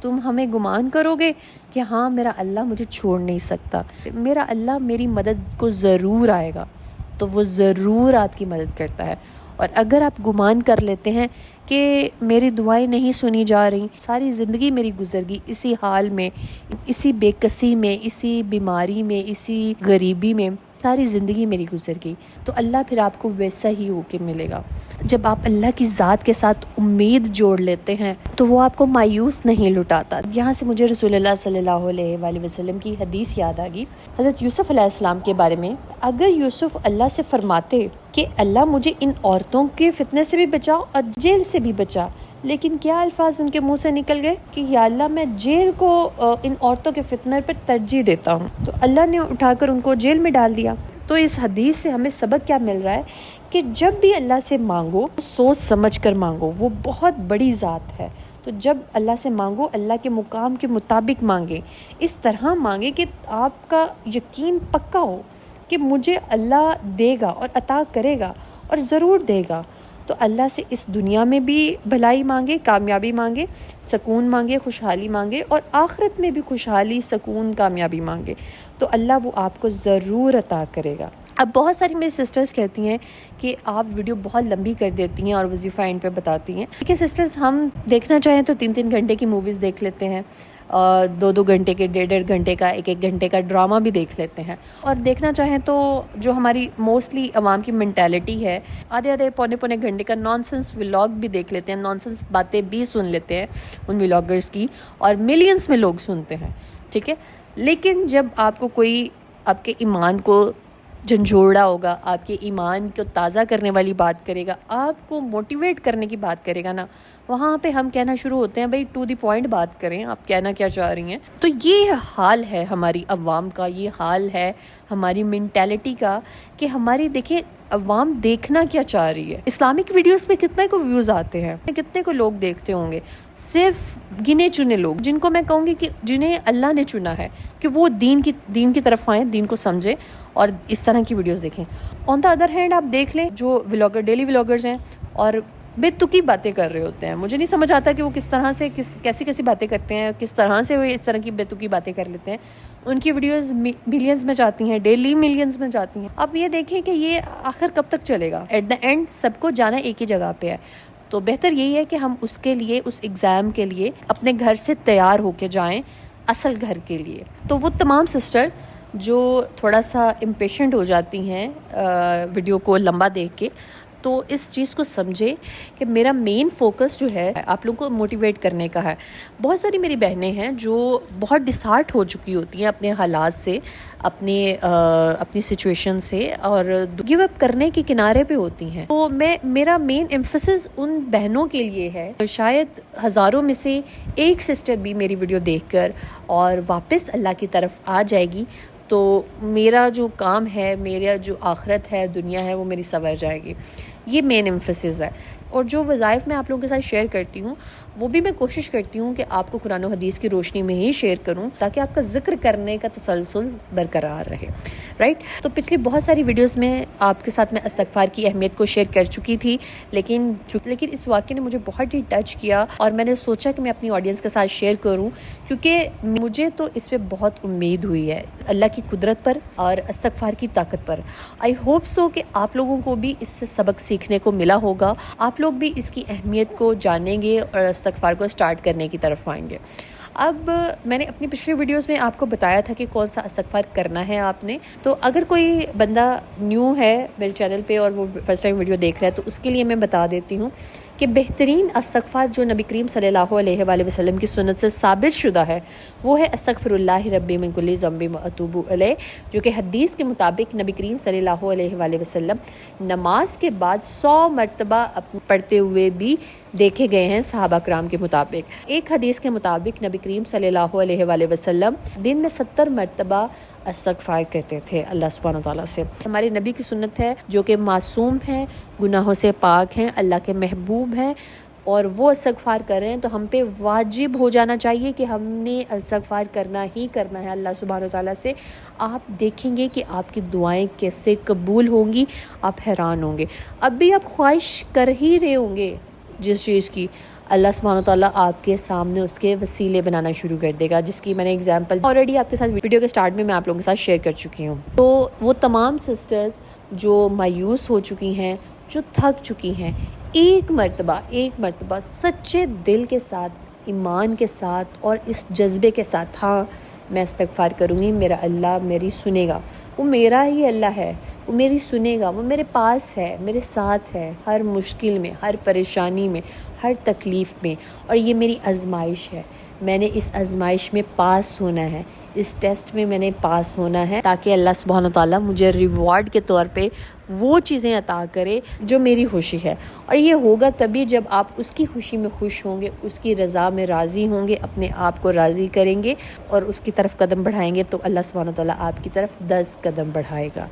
تم ہمیں گمان کرو گے کہ ہاں میرا اللہ مجھے چھوڑ نہیں سکتا، میرا اللہ میری مدد کو ضرور آئے گا، تو وہ ضرور آپ کی مدد کرتا ہے۔ اور اگر آپ گمان کر لیتے ہیں کہ میری دعائیں نہیں سنی جا رہی، ساری زندگی میری گزر گئی اسی حال میں، اسی بے کسی میں، اسی بیماری میں، اسی غریبی میں، ساری زندگی میری گزر گئی، تو اللہ پھر آپ کو ویسا ہی ہو کے ملے گا۔ جب آپ اللہ کی ذات کے ساتھ امید جوڑ لیتے ہیں تو وہ آپ کو مایوس نہیں لٹاتا۔ یہاں سے مجھے رسول اللہ صلی اللہ علیہ وآلہ وسلم کی حدیث یاد آ گئی، حضرت یوسف علیہ السلام کے بارے میں۔ اگر یوسف اللہ سے فرماتے کہ اللہ مجھے ان عورتوں کے فتنے سے بھی بچا اور جیل سے بھی بچا، لیکن کیا الفاظ ان کے منہ سے نکل گئے کہ یا اللہ میں جیل کو ان عورتوں کے فتنے پر ترجیح دیتا ہوں، تو اللہ نے اٹھا کر ان کو جیل میں ڈال دیا۔ تو اس حدیث سے ہمیں سبق کیا مل رہا ہے کہ جب بھی اللہ سے مانگو سوچ سمجھ کر مانگو، وہ بہت بڑی ذات ہے، تو جب اللہ سے مانگو اللہ کے مقام کے مطابق مانگے، اس طرح مانگے کہ آپ کا یقین پکا ہو کہ مجھے اللہ دے گا اور عطا کرے گا اور ضرور دے گا۔ تو اللہ سے اس دنیا میں بھی بھلائی مانگے، کامیابی مانگے، سکون مانگے، خوشحالی مانگے، اور آخرت میں بھی خوشحالی، سکون، کامیابی مانگے، تو اللہ وہ آپ کو ضرور عطا کرے گا۔ اب بہت ساری میری سسٹرز کہتی ہیں کہ آپ ویڈیو بہت لمبی کر دیتی ہیں اور وظیفہ اینڈ پہ بتاتی ہیں۔ ٹھیک ہے سسٹرز، ہم دیکھنا چاہیں تو 3 گھنٹے کی موویز دیکھ لیتے ہیں، 2 گھنٹے کے، 1.5 گھنٹے کا، 1 گھنٹے کا ڈرامہ بھی دیکھ لیتے ہیں، اور دیکھنا چاہیں تو جو ہماری موسٹلی عوام کی مینٹیلٹی ہے، آدھے پونے گھنٹے کا نان سنس ولاگ بھی دیکھ لیتے ہیں، نان سنس باتیں بھی سن لیتے ہیں ان ولاگرز کی، اور ملینز میں لوگ سنتے ہیں۔ ٹھیک ہے، لیکن جب آپ کو کوئی آپ کے ایمان کو جھنجھوڑا ہوگا، آپ کے ایمان کو تازہ کرنے والی بات کرے گا، آپ کو موٹیویٹ کرنے کی بات کرے گا نا، وہاں پہ ہم کہنا شروع ہوتے ہیں بھائی ٹو دی پوائنٹ بات کریں، آپ کہنا کیا چاہ رہی ہیں۔ تو یہ حال ہے ہماری عوام کا، یہ حال ہے ہماری مینٹیلٹی کا کہ ہماری دیکھیں عوام دیکھنا کیا چاہ رہی ہے۔ اسلامک ویڈیوز پہ کتنے کو ویوز آتے ہیں، کتنے کو لوگ دیکھتے ہوں گے، صرف گنے چنے لوگ، جن کو میں کہوں گی کہ جنہیں اللہ نے چنا ہے کہ وہ دین کی طرف آئیں، دین کو سمجھیں اور اس طرح کی ویڈیوز دیکھیں۔ آن دا ادر ہینڈ آپ دیکھ لیں جو ولاگر، ڈیلی ولاگرز ہیں اور بے تکی باتیں کر رہے ہوتے ہیں، مجھے نہیں سمجھ آتا کہ وہ کس طرح سے کیسی باتیں کرتے ہیں، کس طرح سے وہ اس طرح کی بے تکی باتیں کر لیتے ہیں۔ ان کی ویڈیوز ملینز میں جاتی ہیں، ڈیلی ملینز میں جاتی ہیں۔ اب یہ دیکھیں کہ یہ آخر کب تک چلے گا؟ ایٹ دا اینڈ سب کو جانا ایک ہی جگہ پہ ہے، تو بہتر یہی ہے کہ ہم اس کے لیے، اس ایگزام کے لیے اپنے گھر سے تیار ہو کے جائیں، اصل گھر کے لیے۔ تو وہ تمام سسٹر جو تھوڑا سا امپیشنٹ ہو جاتی ہیں ویڈیو کو لمبا دیکھ کے، تو اس چیز کو سمجھے کہ میرا مین فوکس جو ہے آپ لوگوں کو موٹیویٹ کرنے کا ہے۔ بہت ساری میری بہنیں ہیں جو بہت ڈسہارٹ ہو چکی ہوتی ہیں اپنے حالات سے، اپنی سچویشن سے، اور گیو اپ کرنے کے کنارے پہ ہوتی ہیں۔ تو میرا مین ایمفسس ان بہنوں کے لیے ہے، شاید ہزاروں میں سے ایک سسٹر بھی میری ویڈیو دیکھ کر اور واپس اللہ کی طرف آ جائے گی، تو میرا جو کام ہے، میرا جو آخرت ہے، دنیا ہے، وہ میری سنور جائے گی۔ یہ مین ایمفسس ہے۔ اور جو وظائف میں آپ لوگوں کے ساتھ شیئر کرتی ہوں، وہ بھی میں کوشش کرتی ہوں کہ آپ کو قرآن و حدیث کی روشنی میں ہی شیئر کروں، تاکہ آپ کا ذکر کرنے کا تسلسل برقرار رہے، رائٹ؟ تو پچھلی بہت ساری ویڈیوز میں آپ کے ساتھ میں استغفار کی اہمیت کو شیئر کر چکی تھی، لیکن اس واقعے نے مجھے بہت ہی ٹچ کیا، اور میں نے سوچا کہ میں اپنی آڈینس کے ساتھ شیئر کروں، کیونکہ مجھے تو اس پہ بہت امید ہوئی ہے اللہ کی قدرت پر اور استغفار کی طاقت پر۔ آئی ہوپ سو کہ آپ لوگوں کو بھی اس سے سبق سیکھنے کو ملا ہوگا، آپ لوگ بھی اس کی اہمیت کو جانیں گے اور استغفار کو سٹارٹ کرنے کی طرف آئیں گے۔ اب میں نے اپنی پچھلی ویڈیوز میں آپ کو بتایا تھا کہ کون سا استغفار کرنا ہے آپ نے، تو اگر کوئی بندہ نیو ہے میرے چینل پہ اور وہ فرسٹ ٹائم ویڈیو دیکھ رہا ہے، تو اس کے لیے میں بتا دیتی ہوں کہ بہترین استغفار جو نبی کریم صلی اللہ علیہ وآلہ وسلم کی سنت سے ثابت شدہ ہے، وہ ہے استغفر اللہ ربی من کل ذنب واتوب الیہ، جو کہ حدیث کے مطابق نبی کریم صلی اللہ علیہ وآلہ وسلم نماز کے بعد 100 مرتبہ پڑھتے ہوئے بھی دیکھے گئے ہیں صحابہ کرام کے مطابق۔ ایک حدیث کے مطابق نبی کریم صلی اللہ علیہ وآلہ وسلم دن میں 70 مرتبہ استغفار کرتے تھے اللہ سبحانہ وتعالیٰ سے۔ ہمارے نبی کی سنت ہے جو کہ معصوم ہیں، گناہوں سے پاک ہیں، اللہ کے محبوب ہیں، اور وہ استغفار کر رہے ہیں، تو ہم پہ واجب ہو جانا چاہیے کہ ہم نے استغفار کرنا ہی کرنا ہے اللہ سبحانہ وتعالیٰ سے۔ آپ دیکھیں گے کہ آپ کی دعائیں کیسے قبول ہوں گی، آپ حیران ہوں گے۔ اب بھی آپ خواہش کر ہی رہے ہوں گے جس چیز کی، اللہ سبحانہ تعالیٰ آپ کے سامنے اس کے وسیلے بنانا شروع کر دے گا، جس کی میں نے اگزامپل آلریڈی آپ کے ساتھ ویڈیو کے سٹارٹ میں آپ لوگوں کے ساتھ شیئر کر چکی ہوں۔ تو وہ تمام سسٹرز جو مایوس ہو چکی ہیں، جو تھک چکی ہیں، ایک مرتبہ سچے دل کے ساتھ، ایمان کے ساتھ اور اس جذبے کے ساتھ، ہاں میں استغفار کروں گی، میرا اللہ میری سنے گا، وہ میرا ہی اللہ ہے، وہ میری سنے گا، وہ میرے پاس ہے، میرے ساتھ ہے، ہر مشکل میں، ہر پریشانی میں، ہر تکلیف میں، اور یہ میری آزمائش ہے، میں نے اس آزمائش میں پاس ہونا ہے، اس ٹیسٹ میں میں نے پاس ہونا ہے، تاکہ اللہ سبحانہ تعالیٰ مجھے ریوارڈ کے طور پہ وہ چیزیں عطا کرے جو میری خوشی ہے۔ اور یہ ہوگا تبھی جب آپ اس کی خوشی میں خوش ہوں گے، اس کی رضا میں راضی ہوں گے، اپنے آپ کو راضی کریں گے اور اس کی طرف قدم بڑھائیں گے، تو اللہ سبحانہ تعالیٰ آپ کی طرف 10 قدم بڑھائے گا۔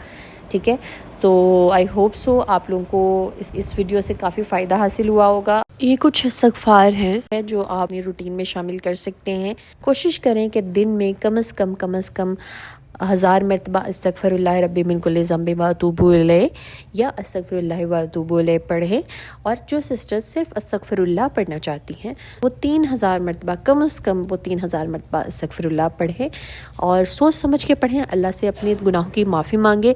ٹھیک ہے، تو آئی ہوپ سو آپ لوگوں کو اس ویڈیو سے کافی فائدہ حاصل ہوا ہوگا۔ یہ کچھ استغفار ہیں جو آپ اپنی روٹین میں شامل کر سکتے ہیں۔ کوشش کریں کہ دن میں کم از کم 1000 مرتبہ استغفر اللہ ربی من کل ذنب و اتوب الیہ یا استغفر اللہ و اتوب الیہ پڑھیں، اور جو سسٹر صرف استغفر اللہ پڑھنا چاہتی ہیں وہ 3000 مرتبہ، کم از کم وہ 3000 مرتبہ استغفر اللہ پڑھیں، اور سوچ سمجھ کے پڑھیں، اللہ سے اپنے گناہوں کی معافی مانگے۔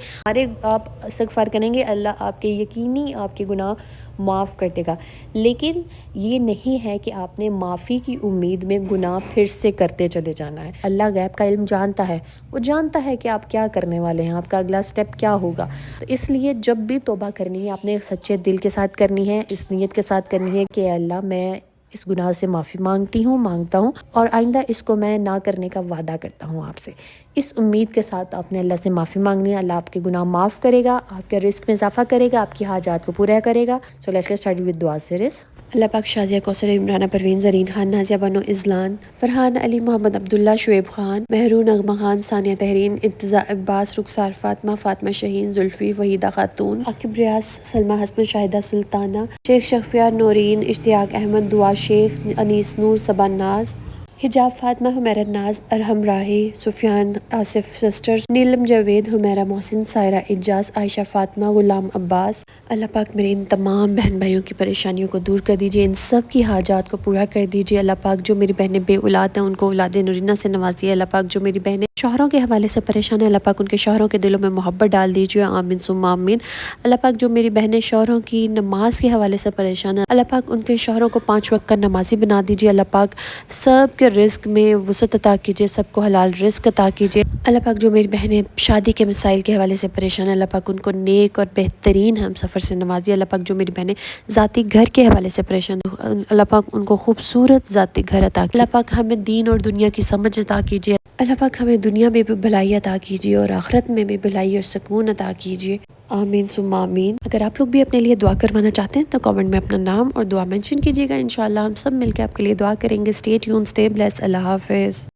آپ استغفار کریں گے، اللہ آپ کے یقینی آپ کے گناہ معاف کر دے گا، لیکن یہ نہیں ہے کہ آپ نے معافی کی امید میں گناہ پھر سے کرتے چلے جانا ہے۔ اللہ غیب کا علم جانتا ہے، وہ جانتا ہے کہ آپ کیا کرنے والے ہیں، آپ کا اگلا سٹیپ کیا ہوگا۔ تو اس لیے جب بھی توبہ کرنی ہے، آپ نے ایک سچے دل کے ساتھ کرنی ہے، اس نیت کے ساتھ کرنی ہے کہ اللہ میں اس گناہ سے معافی مانگتا ہوں اور آئندہ اس کو میں نہ کرنے کا وعدہ کرتا ہوں آپ سے۔ اس امید کے ساتھ آپ نے اللہ سے معافی مانگنی ہے، اللہ آپ کے گناہ معاف کرے گا، آپ کے رزق میں اضافہ کرے گا، آپ کی حاجات کو پورا کرے گا۔ So let's get started with دعا سیریز۔ اللہ پاک شازیہ کوثر، عمرانہ پروین، زرین خان، نازیہ بانو اذلان، فرحان علی، محمد عبداللہ، شعیب خان، مہرون، نغمہ خان، ثانیہ تحرین، ارتضیٰ عباس، رخسار فاطمہ، فاطمہ شہین، زلفی، وحیدہ خاتون، عاقب ریاض، سلمہ حسن، شاہدہ سلطانہ، شیخ شفیع، نورین، اشتیاق احمد، دعا شیخ، انیس نور، صبا ناز، حجاب فاطمہ، حمیرہ ناز، ارحم راہی، سفیان آصف سسٹرز، نیلم جاوید، حمیرہ محسن، سائرہ اجاز، عائشہ فاطمہ، غلام عباس۔ اللہ پاک میرے ان تمام بہن بھائیوں کی پریشانیوں کو دور کر دیجیے، ان سب کی حاجات کو پورا کر دیجیے۔ اللہ پاک جو میری بہنیں بے اولاد ہیں ان کو اولاد نورینہ سے نوازیے۔ اللہ پاک جو میری بہنیں شوہروں کے حوالے سے پریشان ہیں، اللہ پاک ان کے شوہروں کے دلوں میں محبت ڈال دیجیے، آمین ثم آمین۔ اللہ پاک جو میری بہنیں شوہروں کی نماز کے حوالے سے پریشان ہیں، اللہ پاک ان کے شوہروں کو 5 وقت کا نمازی بنا دیجیے۔ اللہ پاک سب کے رزق میں وسعت عطا کیجیے، سب کو حلال رزق عطا کیجیے۔ اللہ پاک جو میری بہنیں شادی کے مسائل کے حوالے سے پریشان ہیں، اللہ پاک ان کو نیک اور بہترین ہم سفر سے نوازیے۔ اللہ پاک جو میری بہنیں ذاتی گھر کے حوالے سے پریشان ہیں، اللہ پاک ان کو خوبصورت ذاتی گھر عطا کیجیے۔ اللہ پاک ہمیں دین اور دنیا کی سمجھ عطا کیجیے۔ اللہ پاک ہمیں دنیا میں بھی بھلائی عطا کیجیے اور آخرت میں بھی بھلائی اور سکون عطا کیجیے، آمین ثم آمین۔ اگر آپ لوگ بھی اپنے لیے دعا کروانا چاہتے ہیں تو کامنٹ میں اپنا نام اور دعا مینشن کیجیے گا، انشاءاللہ ہم سب مل کے آپ کے لیے دعا کریں گے۔ اسٹے ٹیون، اسٹے بلیس، اللہ حافظ۔